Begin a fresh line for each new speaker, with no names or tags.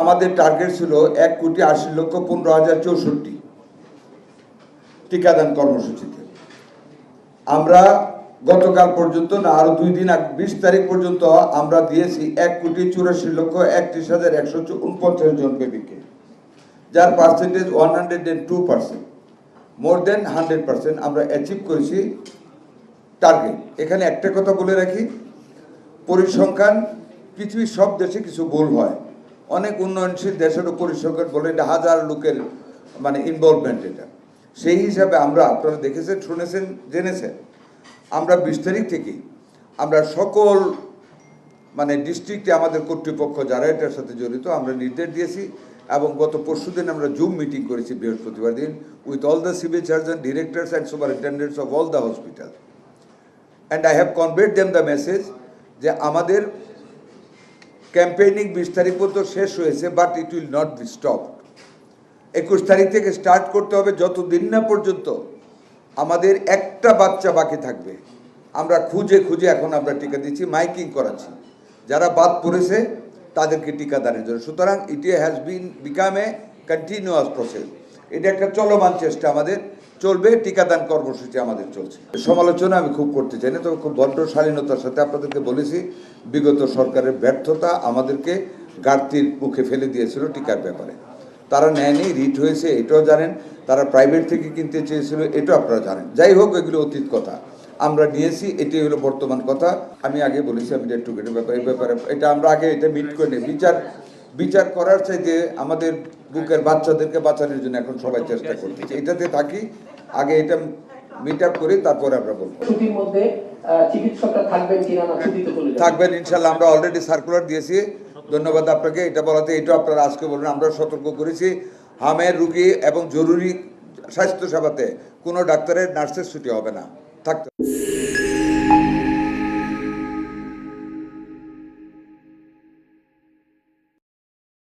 আমাদের টার্গেট ছিল 1,80,15,064 টিকাদান কর্মসূচিতে। আমরা গতকাল পর্যন্ত না আরো 2 দিন 20 তারিখ পর্যন্ত আমরা দিয়েছি 1,84,31,149 জন বেবিকে, যার পার্সেন্টেজ 102%, মোর দেন 100% আমরা অ্যাচিভ করেছি টার্গেট। এখানে একটা কথা বলে রাখি, পরিসংখ্যান পৃথিবীর সব দেশে কিছু ভুল হয়। অনেক উন্নয়নশীল দেশেরও পরিসংখ্যান বলে এটা হাজার লোকের ইনভলভমেন্ট। এটা সেই হিসাবে আমরা, আপনারা দেখেছেন, শুনেছেন, জেনেছেন, আমরা 20 তারিখ থেকেই আমরা সকল ডিস্ট্রিক্টে আমাদের কর্তৃপক্ষ যারা এটার সাথে জড়িত আমরা নির্দেশ দিয়েছি। এবং গত পরশুদিন আমরা জুম মিটিং করেছি বৃহস্পতিবার দিন with all the civil surgeon, directors and superintendents of all the hospital, and I have conveyed them the message যে আমাদের ক্যাম্পেইনিং 20 তারিখ পর্যন্ত শেষ হয়েছে, but it will not be stopped. 21 তারিখ থেকে স্টার্ট করতে হবে, যতদিন না পর্যন্ত আমাদের একটা বাচ্চা বাকি থাকবে। আমরা খুঁজে খুঁজে এখন আমরা টিকা দিচ্ছি, মাইকিং করাচ্ছি যারা বাদ পড়েছে তাদেরকে টিকাদানের জন্য। সুতরাং it has become a continuous process. এটা একটা চলমান চেষ্টা আমাদের চলবে, টিকাদান কর্মসূচি আমাদের চলছে। সমালোচনা আমি খুব করতে চাই না, তবে খুব বড্ড শালীনতার সাথে আপনাদেরকে বলেছি, বিগত সরকারের ব্যর্থতা আমাদেরকে ঘাটতির মুখে ফেলে দিয়েছিল টিকার ব্যাপারে। তারা নেয়নি, রিট হয়েছে, এটাও জানেন। তারা প্রাইভেট থেকে কিনতে চেয়েছিল, এটাও আপনারা জানেন। যাই হোক, এগুলো অতীত কথা, আমরা নিয়েছি, এটাই হলো বর্তমান কথা। আমি আগে বলেছি আমি ডেট টু গেটের ব্যাপারে, এই ব্যাপারে এটা আমরা আগে এটা মিট করে নিই। বিচার করার চাইতে আমাদের বুকের বাচ্চাদেরকে বাঁচানোর জন্য এখন সবাই চেষ্টা করতেছে, এটাতে থাকি। আগে এটা মিট আপ করি, তারপরে আমরা বলবো।
ছুটির মধ্যে চিকিৎসকরা থাকবেন কিনা না ছুটিতে চলে যাবেন?
থাকবেন ইনশাআল্লাহ, আমরা অলরেডি সার্কুলার দিয়েছি। ধন্যবাদ আপনাকে এটা বলাতে। এটাও আপনারা আজকে বলবেন, আমরা সতর্ক করেছি হামের রুগী এবং জরুরি স্বাস্থ্য সেবাতে কোনো ডাক্তারের, নার্সের ছুটি হবে না, থাকতে।